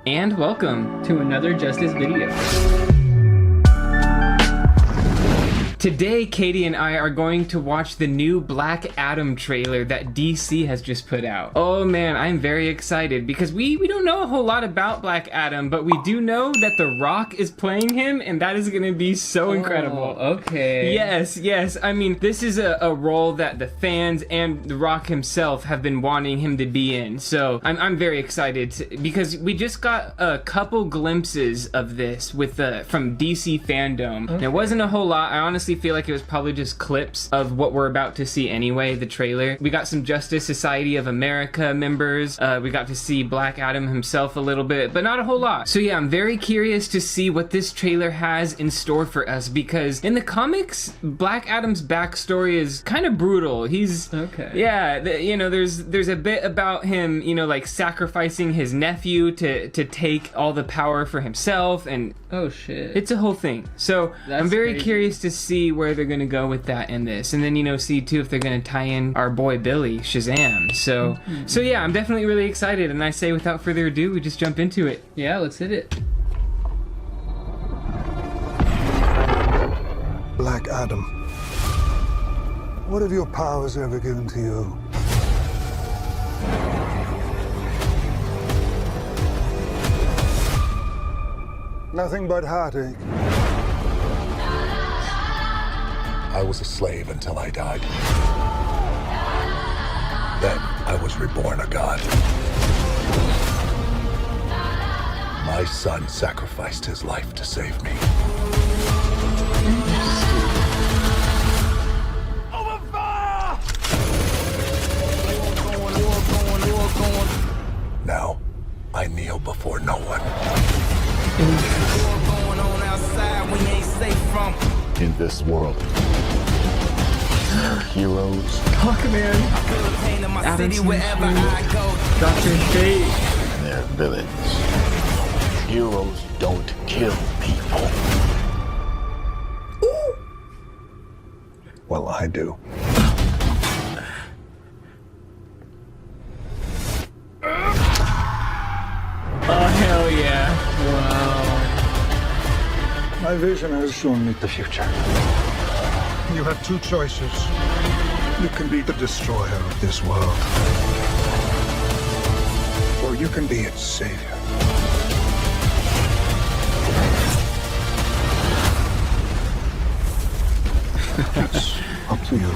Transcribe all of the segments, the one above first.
And welcome to another Justice video. Today, Katie and I are going to watch the new Black Adam trailer that DC has just put out. Oh man, I'm very excited because we don't know a whole lot about Black Adam, but we do know that The Rock is playing him, and that is gonna be so incredible. Okay. Yes. I mean, this is a role that the fans and The Rock himself have been wanting him to be in. So I'm very excited because we just got a couple glimpses of this with from DC fandom. Okay. And it wasn't a whole lot. I honestly feel like it was probably just clips of what we're about to see anyway, the trailer. We got some Justice Society of America members. We got to see Black Adam himself a little bit, but not a whole lot. So yeah, I'm very curious to see what this trailer has in store for us, because in the comics, Black Adam's backstory is kind of brutal. He's okay. Yeah, there's a bit about him, like sacrificing his nephew to take all the power for himself, and oh shit, it's a whole thing. So I'm very curious to see where they're gonna go with that in this, and then see too if they're gonna tie in our boy Billy Shazam. So yeah, I'm definitely really excited, and I say without further ado, we just jump into it. Yeah, let's hit it. Black Adam, what have your powers ever given to you? Nothing but heartache. I was a slave until I died. Then I was reborn a god. My son sacrificed his life to save me. Over fire! Now, I kneel before no one. In this world, heroes, Hawkman, Adam Dr. Fate, and their villains. Heroes don't kill people. Ooh. Well, I do. Oh hell yeah! Wow. My vision has shown me the future. You have two choices. You can be the destroyer of this world, or you can be its savior. It's up to you.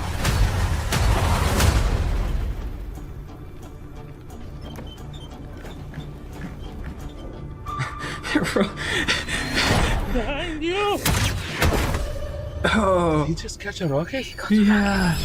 Behind you! Oh. Did he just catch a rocket? Yeah.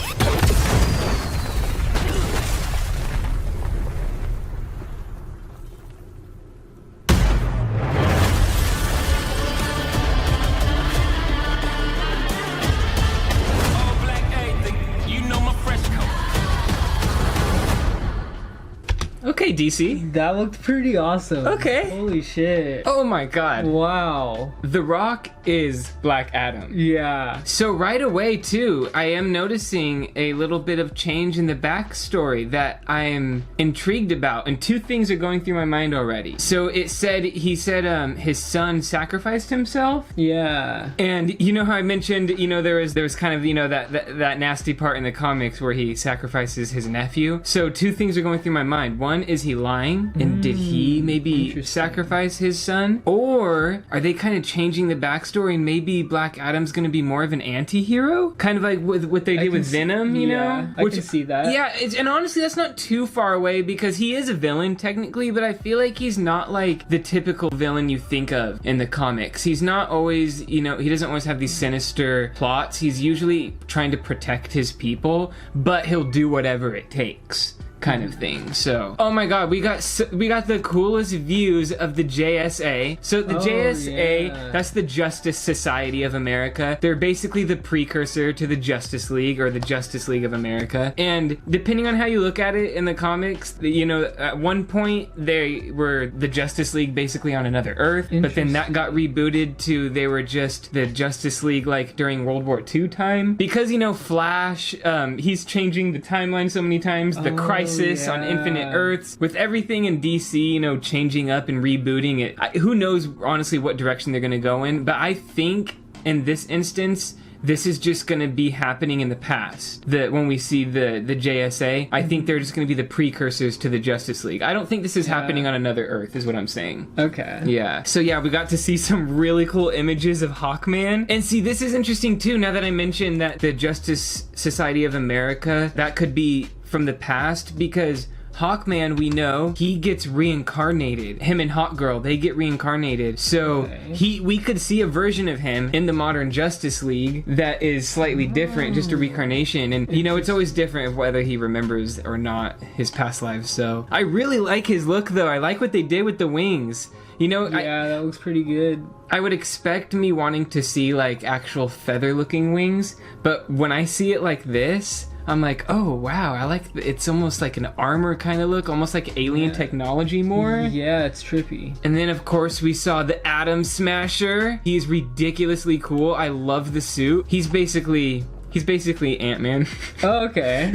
Okay, DC. That looked pretty awesome. Okay. Holy shit. Oh my god. Wow. The Rock is Black Adam. Yeah. So right away too, I am noticing a little bit of change in the backstory that I am intrigued about, and two things are going through my mind already. So he said his son sacrificed himself. Yeah. And you know how I mentioned, there was kind of, that nasty part in the comics where he sacrifices his nephew. So two things are going through my mind. One, is he lying? And did he maybe sacrifice his son? Or are they kind of changing the backstory, and maybe Black Adam's gonna be more of an anti-hero? Kind of like with what they did with Venom, you know? I can see that. Yeah, and honestly, that's not too far away because he is a villain technically, but I feel like he's not like the typical villain you think of in the comics. He's not always, he doesn't always have these sinister plots. He's usually trying to protect his people, but he'll do whatever it takes. Kind of thing. So, oh my god, we got the coolest views of the JSA. So the JSA, that's the Justice Society of America. They're basically the precursor to the Justice League, or the Justice League of America. And depending on how you look at it in the comics, at one point they were the Justice League basically on another Earth, but then that got rebooted to they were just the Justice League like during World War II time. Because Flash, he's changing the timeline so many times. The Crisis Crisis on Infinite Earths. With everything in DC, you know, changing up and rebooting it, who knows honestly what direction they're going to go in, but I think in this instance, this is just going to be happening in the past. When we see the JSA, I think they're just going to be the precursors to the Justice League. I don't think this is happening on another Earth, is what I'm saying. Okay. Yeah. So yeah, we got to see some really cool images of Hawkman. And see, this is interesting too, now that I mentioned that the Justice Society of America, that could be from the past, because Hawkman, we know, he gets reincarnated. Him and Hawkgirl, they get reincarnated. So we could see a version of him in the modern Justice League that is slightly different, just a reincarnation. And you know, it's always different of whether he remembers or not his past lives. So I really like his look though. I like what they did with the wings. You know, that looks pretty good. I would expect me wanting to see like actual feather looking wings, but when I see it like this, I'm like, oh wow, I like it's almost like an armor kind of look, almost like alien technology more. Yeah, it's trippy. And then of course we saw the Atom Smasher. He's ridiculously cool. I love the suit. He's basically Ant-Man. Oh, okay.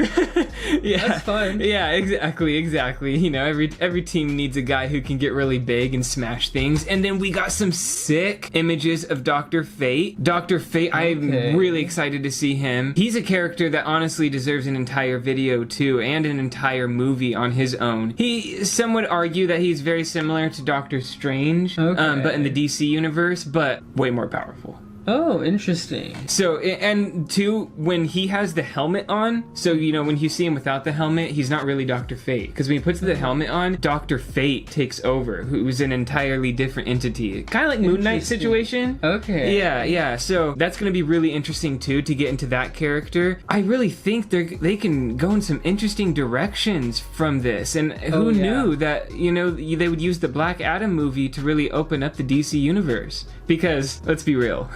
Yeah, that's fun. Yeah, exactly. You know, every team needs a guy who can get really big and smash things. And then we got some sick images of Dr. Fate. Dr. Fate, I'm really excited to see him. He's a character that honestly deserves an entire video too, and an entire movie on his own. Some would argue that he's very similar to Doctor Strange, but in the DC universe, but way more powerful. Oh, interesting. So, and two, when he has the helmet on, so, you know, when you see him without the helmet, he's not really Dr. Fate. Because when he puts the helmet on, Dr. Fate takes over, who's an entirely different entity. Kind of like Moon Knight situation. Okay. Yeah. So, that's going to be really interesting, too, to get into that character. I really think they can go in some interesting directions from this. And who knew that, you know, they would use the Black Adam movie to really open up the DC universe? Because, let's be real.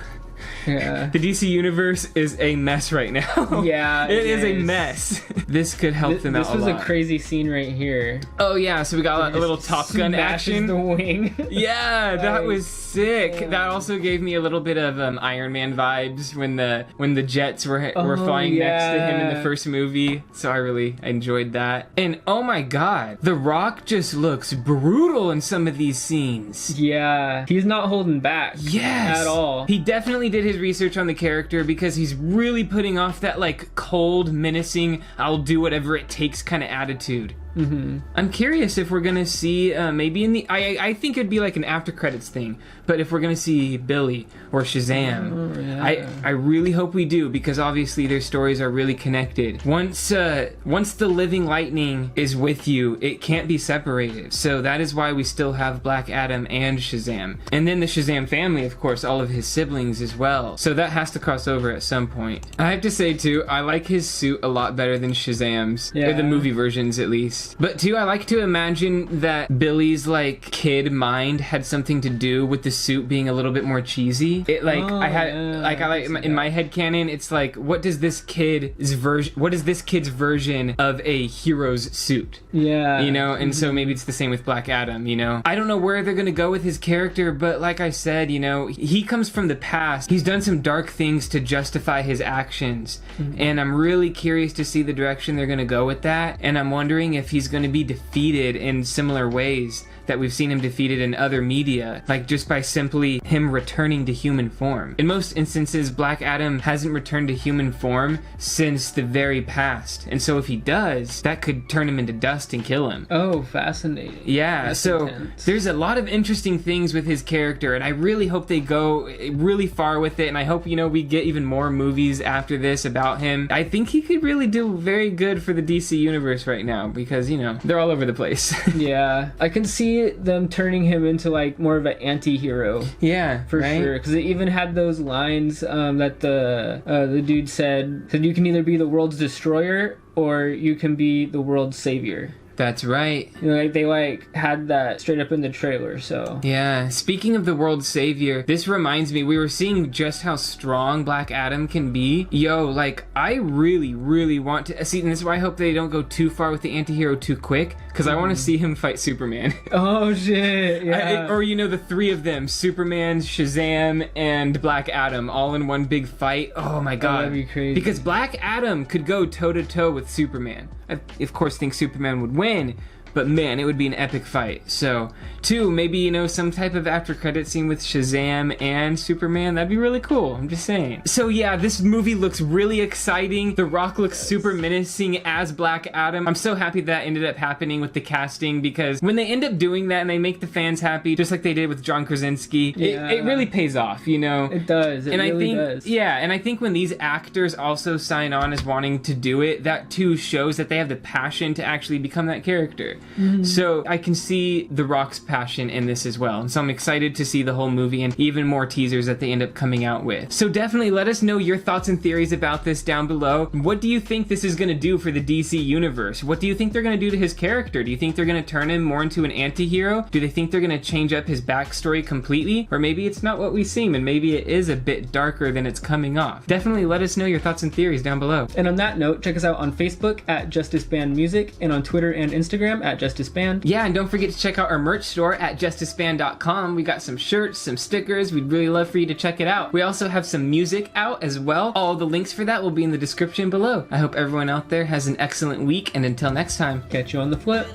Yeah. The DC universe is a mess right now. Yeah, it is a mess. This could help them out a lot. This was a crazy scene right here. Oh yeah, so we got a little Top Gun action. The wing. Yeah, that was sick. Yeah. That also gave me a little bit of Iron Man vibes when the jets were flying next to him in the first movie. So I really enjoyed that. And oh my god, The Rock just looks brutal in some of these scenes. Yeah, he's not holding back. Yes, at all. He definitely did his research on the character, because he's really putting off that like cold, menacing, I'll do whatever it takes kind of attitude. Mm-hmm. I'm curious if we're gonna see maybe in the I think it'd be like an after credits thing, but if we're gonna see Billy or Shazam, I really hope we do, because obviously their stories are really connected. Once the living lightning is with you, it can't be separated. So that is why we still have Black Adam and Shazam, and then the Shazam family, of course, all of his siblings as well. So that has to cross over at some point. I have to say too, I like his suit a lot better than Shazam's, or the movie versions at least. But too, I like to imagine that Billy's like kid mind had something to do with the suit being a little bit more cheesy. It like in my head canon, it's like, what is this kid's version of a hero's suit? Yeah, you know, and so maybe it's the same with Black Adam. You know, I don't know where they're gonna go with his character, but like I said, you know, he comes from the past. He's done some dark things to justify his actions, and I'm really curious to see the direction they're gonna go with that. And I'm wondering if he's going to be defeated in similar ways that we've seen him defeated in other media, like just by simply him returning to human form. In most instances, Black Adam hasn't returned to human form since the very past, and so if he does, that could turn him into dust and kill him. Oh, fascinating. Yeah, that's so intense. There's a lot of interesting things with his character, and I really hope they go really far with it, and I hope, you know, we get even more movies after this about him. I think he could really do very good for the DC universe right now, because, you know, they're all over the place. Yeah, I can see them turning him into like more of an anti-hero. Yeah, for sure. Because it even had those lines that the dude said you can either be the world's destroyer or you can be the world's savior. That's right. You know, like they like had that straight up in the trailer, so. Yeah, speaking of the world's savior, this reminds me, we were seeing just how strong Black Adam can be. Yo, like, I really, really want to see, and this is why I hope they don't go too far with the anti-hero too quick, because I want to see him fight Superman. Oh, shit, yeah. Or, you know, the three of them, Superman, Shazam, and Black Adam, all in one big fight. Oh my god. That'd be crazy. Because Black Adam could go toe-to-toe with Superman. I, of course, think Superman would win. But man, it would be an epic fight. So, 2, maybe, you know, some type of after credit scene with Shazam and Superman. That'd be really cool. I'm just saying. So yeah, this movie looks really exciting. The Rock looks super menacing as Black Adam. I'm so happy that ended up happening with the casting, because when they end up doing that and they make the fans happy, just like they did with John Krasinski, it really pays off, you know? It does. It really does. Yeah, and I think when these actors also sign on as wanting to do it, that too shows that they have the passion to actually become that character. Mm-hmm. So I can see The Rock's passion in this as well. And so I'm excited to see the whole movie and even more teasers that they end up coming out with. So definitely let us know your thoughts and theories about this down below. What do you think this is going to do for the DC universe? What do you think they're going to do to his character? Do you think they're going to turn him more into an anti-hero? Do they think they're going to change up his backstory completely? Or maybe it's not what we seem and maybe it is a bit darker than it's coming off. Definitely let us know your thoughts and theories down below. And on that note, check us out on Facebook at JustisBand Music and on Twitter and Instagram at JustisBand. Yeah, and don't forget to check out our merch store at JustisBand.com. We got some shirts, some stickers. We'd really love for you to check it out. We also have some music out as well. All the links for that will be in the description below. I hope everyone out there has an excellent week, and until next time, catch you on the flip.